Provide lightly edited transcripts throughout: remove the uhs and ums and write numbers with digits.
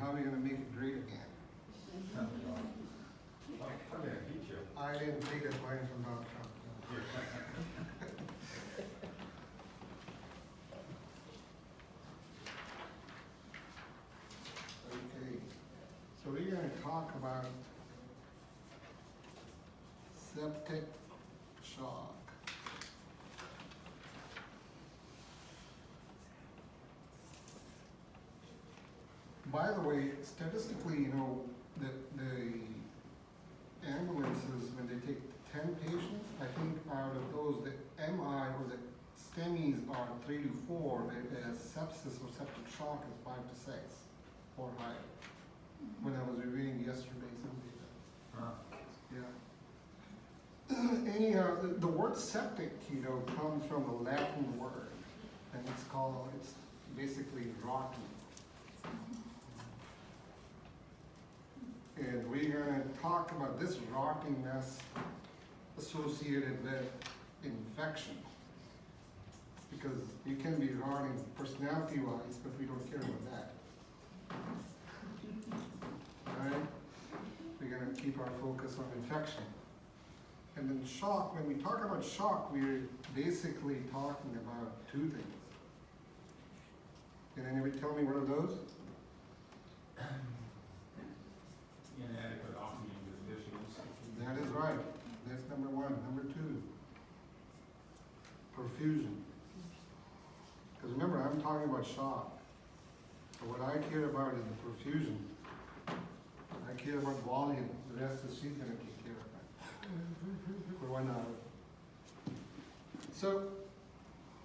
how are we gonna make it great again? I'm gonna teach you. I didn't take advice from Donald Trump. Okay, so we're gonna talk about septic shock. By the way, statistically, you know, the ambulances, when they take 10 patients, I think out of those, the MI or the STEMIs are 3 to 4, whereas sepsis or septic shock is 5 to 6 or higher. When I was reviewing yesterday some data. Yeah. Anyhow, the word septic, you know, comes from a Latin word, and it's basically rotten. And we're going to talk about this rottingness associated with infection. Because you can be rotting personality-wise, but we don't care about that. Alright? We're going to keep our focus on infection. And then shock, when we talk about shock, we're basically talking about two things. Can anybody tell me what are those? Inadequate oxygen deficiency. That is right. That's number one. Number two, perfusion. Because remember, I'm talking about shock. So what I care about is the perfusion. I care about volume. The rest is she's going to take care of that for 1 hour. So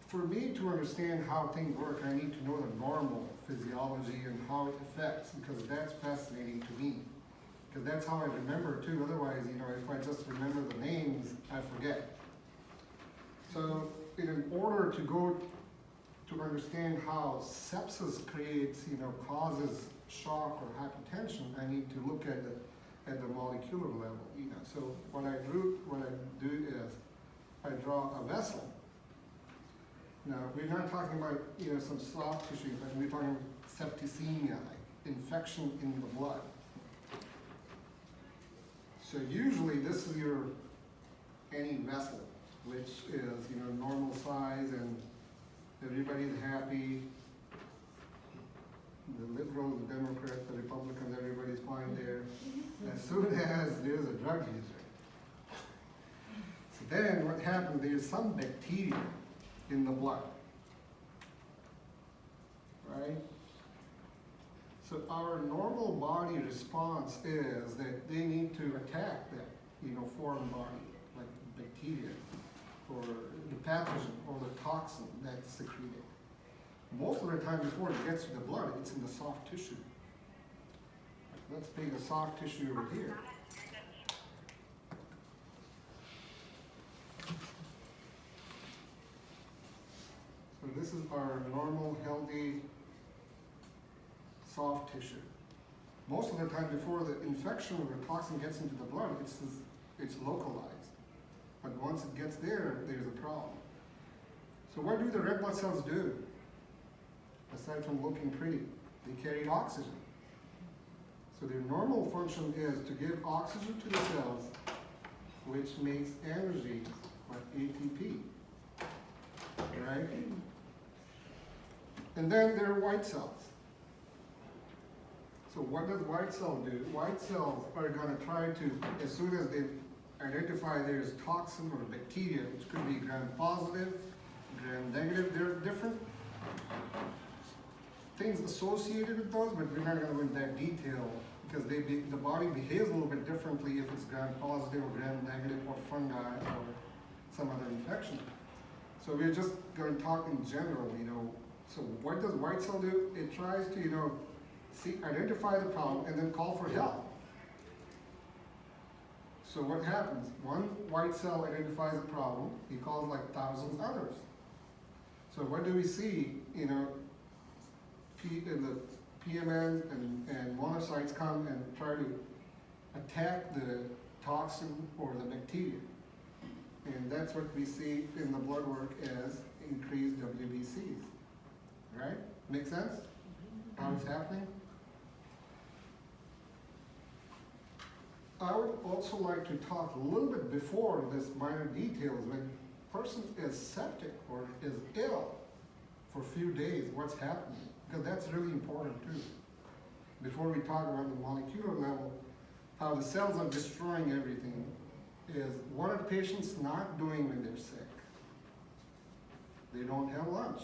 for me to understand how things work, I need to know the normal physiology and how it affects, because that's fascinating to me. Because that's how I remember too. Otherwise, you know, if I just remember the names, I forget. So in order to go to understand how sepsis creates, you know, causes shock or hypotension, I need to look at the molecular level, you know. So what I do is I draw a vessel. Now, we're not talking about, you know, some soft tissue, but we're talking septicemia, like infection in the blood. So usually this is your any vessel, which is, you know, normal size and everybody's happy. The liberals, the Democrats, the Republicans, everybody's fine there. As soon as there's a drug user. So then what happens, there's some bacteria in the blood, right? So our normal body response is that they need to attack that, you know, foreign body, like bacteria, or the pathogen, or the toxin that's secreted. Most of the time before it gets to the blood, it's in the soft tissue. Let's take the soft tissue over here. So this is our normal, healthy, soft tissue. Most of the time before the infection or the toxin gets into the blood, it's localized. But once it gets there, there's a problem. So what do the red blood cells do? Aside from looking pretty, they carry oxygen. So their normal function is to give oxygen to the cells, which makes energy, like ATP, right? And then there are white cells. So what does white cell do? White cells are going to try to, as soon as they identify there's toxin or bacteria, which could be gram-positive, gram-negative, there are different things associated with those, but we're not going to go into that detail because the body behaves a little bit differently if it's gram-positive or gram-negative or fungi or some other infection. So we're just going to talk in general, you know. So what does white cell do? It tries to, you know, identify the problem and then call for help. So what happens? One white cell identifies a problem, he calls like thousands others. So what do we see? You know, the PMN and monocytes come and try to attack the toxin or the bacteria. And that's what we see in the blood work as increased WBCs. Right? Make sense? How it's happening? I would also like to talk a little bit before this minor details. When a person is septic or is ill for a few days, what's happening? Because that's really important too. Before we talk about the molecular level, how the cells are destroying everything, is what are patients not doing when they're sick? They don't have lunch,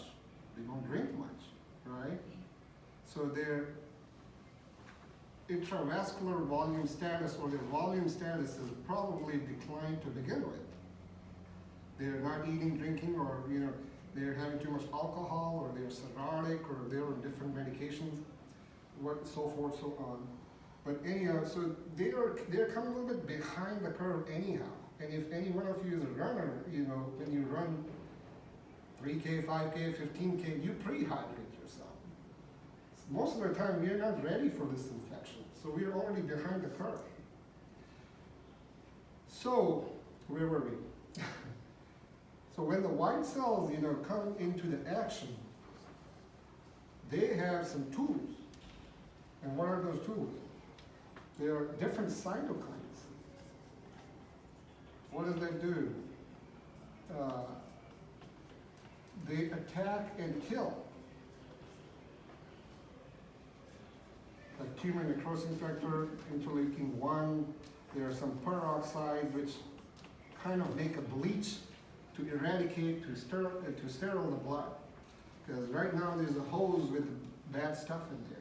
they don't drink much, right? So their intravascular volume status or their volume status is probably declined to begin with. They're not eating, drinking, or they're having too much alcohol, or they're cirrhotic, or they're on different medications, so forth, so on. But anyhow, so they're coming a little bit behind the curve anyhow. And if any one of you is a runner, when you run 3K, 5K, 15K, you pre-hydrate yourself. Most of the time, we're not ready for this infection. So we're already behind the curve. So, where were we? So when the white cells, come into the action, they have some tools. And what are those tools? They are different cytokines. What does that do? They attack and kill. Like tumor necrosis factor, interleukin-1, there are some peroxides which kind of make a bleach to eradicate, to sterile the blood. Because right now there's a hose with bad stuff in there.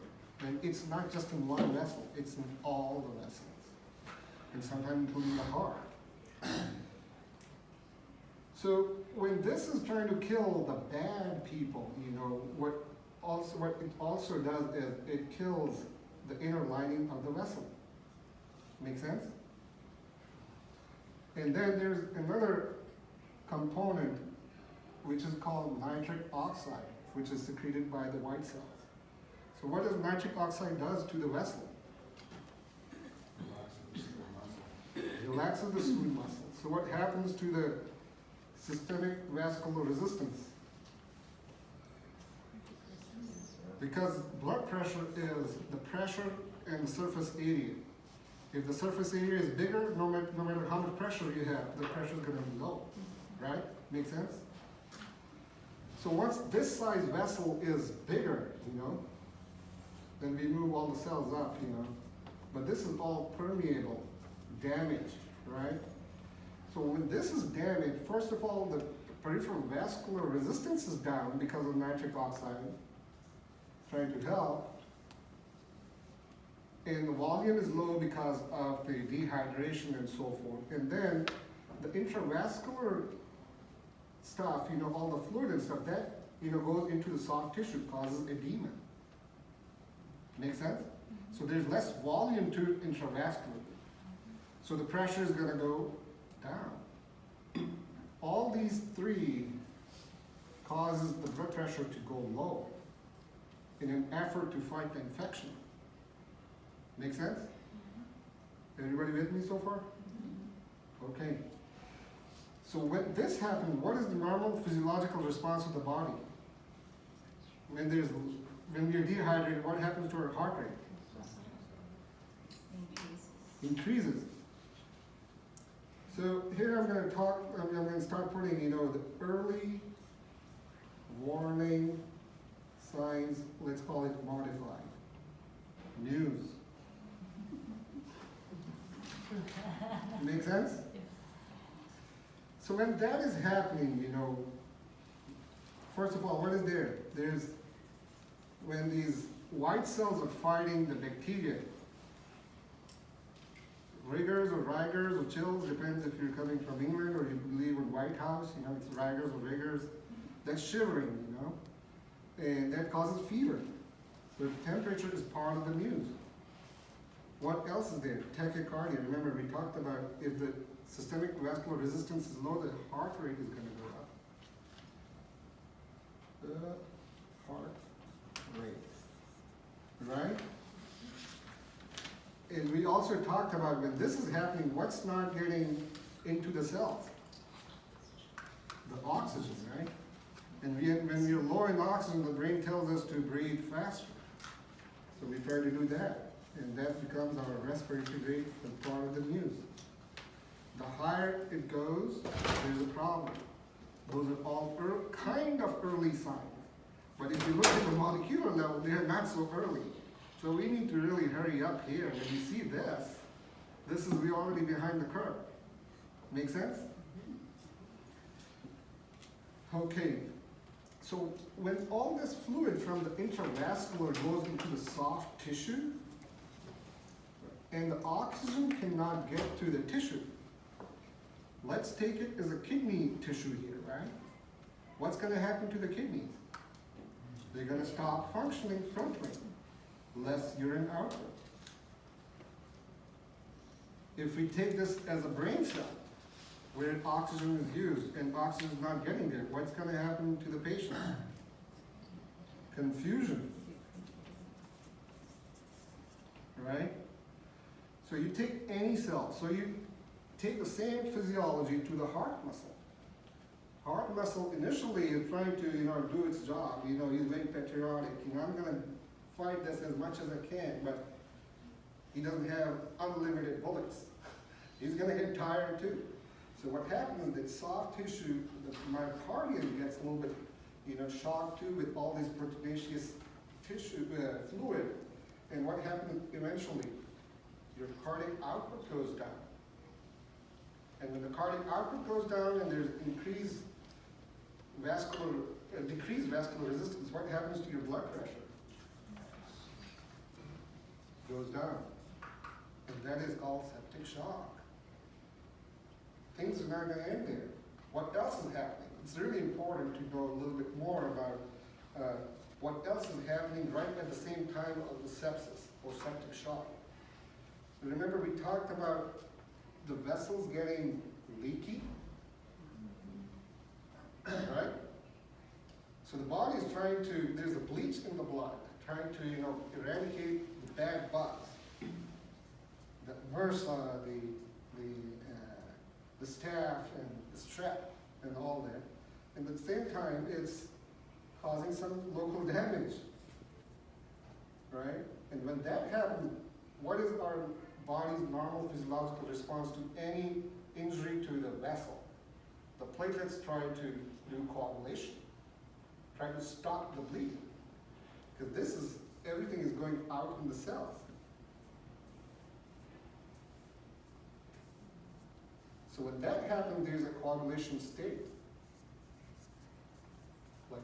And it's not just in one vessel, it's in all the vessels. And sometimes including the heart. So when this is trying to kill the bad people, what it also does is it kills the inner lining of the vessel. Make sense? And then there's another component which is called nitric oxide, which is secreted by the white cells. So what does nitric oxide does to the vessel? It relaxes the smooth muscle. So what happens to the systemic vascular resistance? Because blood pressure is the pressure and the surface area. If the surface area is bigger, no matter how much pressure you have, the pressure is going to be low, right? Make sense? So once this size vessel is bigger, then we move all the cells up, But this is all permeable, damaged, right? So when this is damaged, first of all, the peripheral vascular resistance is down because of nitric oxide trying to help. And the volume is low because of the dehydration and so forth. And then the intravascular stuff, all the fluid and stuff, that, goes into the soft tissue, causes edema. Make sense? So there's less volume to intravascular. So the pressure is going to go down. All these three causes the blood pressure to go low in an effort to fight the infection. Make sense? Everybody with me so far? Okay. So when this happens, what is the normal physiological response of the body? When we're dehydrated, what happens to our heart rate? Increases. So here I'm going to start putting, the early warning signs, let's call it modified. News. Make sense? So when that is happening, first of all, what is there? There's, when these white cells are fighting the bacteria, riggers or rigers or chills, depends if you're coming from England or you live in White House, it's rigers or riggers. That's shivering, and that causes fever. So temperature is part of the news. What else is there? Tachycardia. Remember, we talked about if the systemic vascular resistance is low, the heart rate is going to go up. The heart rate. Right? And we also talked about when this is happening, what's not getting into the cells? The oxygen, right? And when we're low in oxygen, the brain tells us to breathe faster. So we try to do that. and that becomes our respiratory rate as part of the news. The higher it goes, there's a problem. Those are all kind of early signs. But if you look at the molecular level, they're not so early. So we need to really hurry up here. When you see this is we're already behind the curve. Make sense? Okay, so when all this fluid from the intravascular goes into the soft tissue, and the oxygen cannot get to the tissue, let's take it as a kidney tissue here, right? What's gonna happen to the kidneys? They're gonna stop functioning, filtering, less urine output. If we take this as a brain cell, where oxygen is used and oxygen is not getting there, what's gonna happen to the patient? Confusion. Right? So you take any cell, so you take the same physiology to the heart muscle. Heart muscle initially is trying to, do its job. He's very patriotic. I'm gonna fight this as much as I can, but he doesn't have unlimited bullets. He's gonna get tired too. So what happens is that soft tissue, the myocardium gets a little bit, shocked too with all this proteinaceous tissue, fluid. And what happens eventually? Your cardiac output goes down. And when the cardiac output goes down and there's decreased vascular resistance, what happens to your blood pressure? Goes down. And that is called septic shock. Things are not going to end there. What else is happening? It's really important to know a little bit more about what else is happening right at the same time of the sepsis or septic shock. Remember we talked about the vessels getting leaky, right? So the body is trying to, there's a bleach in the blood, trying to eradicate the bad bugs. The MRSA, the staph, and the strep, and all that. And at the same time, it's causing some local damage, right? And when that happens, what is our body's normal physiological response to any injury to the vessel? The platelets try to do coagulation, try to stop the bleeding, because everything is going out in the cells. So when that happens, there's a coagulation state. Like,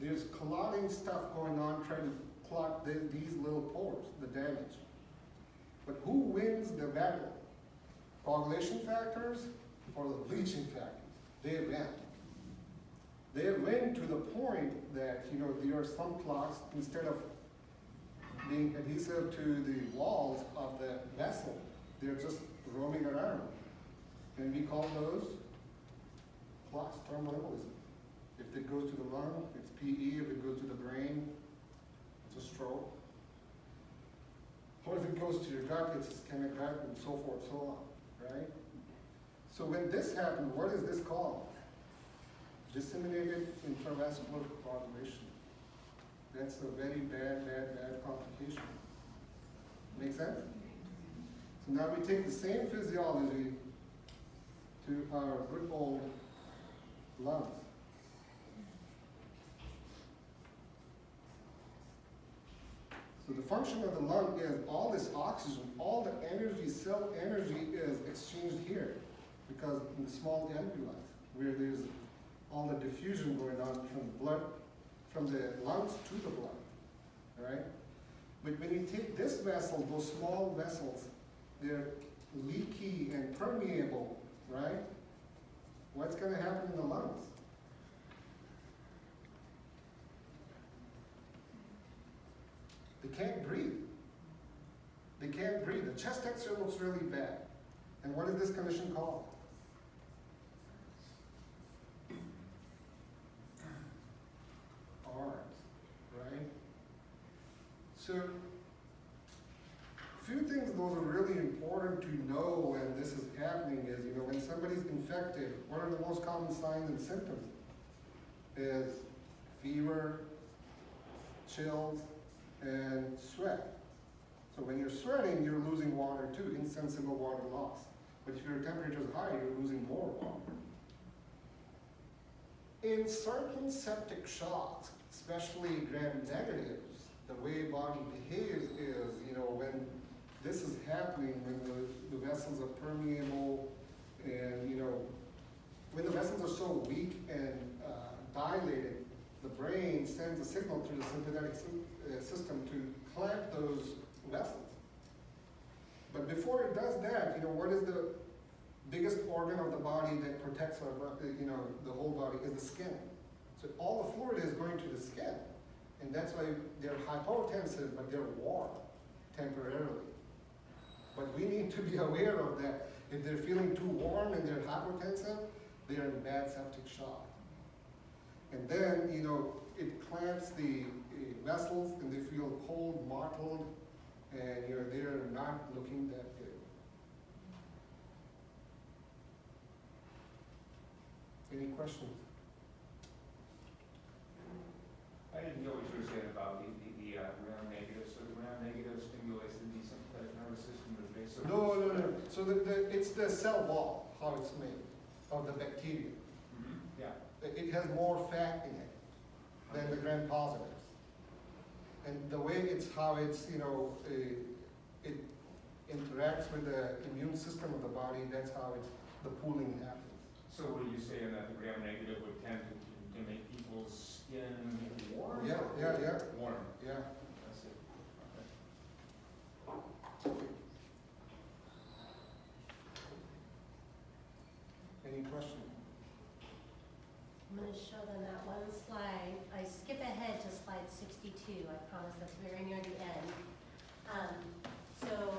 there's clotting stuff going on, trying to clot these little pores, the damage. But who wins the battle? Coagulation factors or the bleaching factors? They win. They win to the point that, there are some clots, instead of being adhesive to the walls of the vessel, they're just roaming around. And we call those clots, thromboembolism. If it goes to the lung, it's PE. If it goes to the brain, it's a stroke. Or if it goes to your gut, it's ischemic gut, and so forth, so on, right? So when this happens, what is this called? Disseminated intravascular coagulation. That's a very bad complication. Make sense? So now we take the same physiology to our good old lungs. So the function of the lung is all this oxygen, all the energy, cell energy is exchanged here, because in the small alveoli, where there's all the diffusion going on from the blood, from the lungs to the blood, all right? But when you take this vessel, those small vessels, they're leaky and permeable, right? What's going to happen in the lungs? They can't breathe. They can't breathe. The chest X-ray looks really bad. And what is this condition called? ARDS, right? So, a few things those are really important to know when this is happening is, when somebody's infected, what are the most common signs and symptoms? Is fever, chills, and sweat. So when you're sweating, you're losing water too, insensible water loss. But if your temperature is high, you're losing more water. In certain septic shocks, especially gram-negatives, the way body behaves is, when this is happening, when the vessels are permeable, and, when the vessels are so weak and dilated, the brain sends a signal through the sympathetic system to clamp those vessels. But before it does that, what is the biggest organ of the body that protects our, the whole body is the skin. So all the fluid is going to the skin. And that's why they're hypotensive, but they're warm temporarily. But we need to be aware of that. If they're feeling too warm and they're hypotensive, they're in bad septic shock. And then, it clamps the vessels and they feel cold, mottled, and they're not looking that good. Any questions? I didn't know what you were saying about the gram-negative. So the gram-negative stimulates the sympathetic nervous system, the base. No. So it's the cell wall, how it's made, of the bacteria. Mm-hmm. Yeah. It has more fat in it than the gram-positives. And the way it interacts with the immune system of the body, that's how the pooling happens. So what are you saying, that the gram-negative would tend to make people's skin warm? Yeah. Warm. Yeah. That's it. Any questions? I'm going to show them that one slide. I skip ahead to slide 62. I promise that's very near the end. So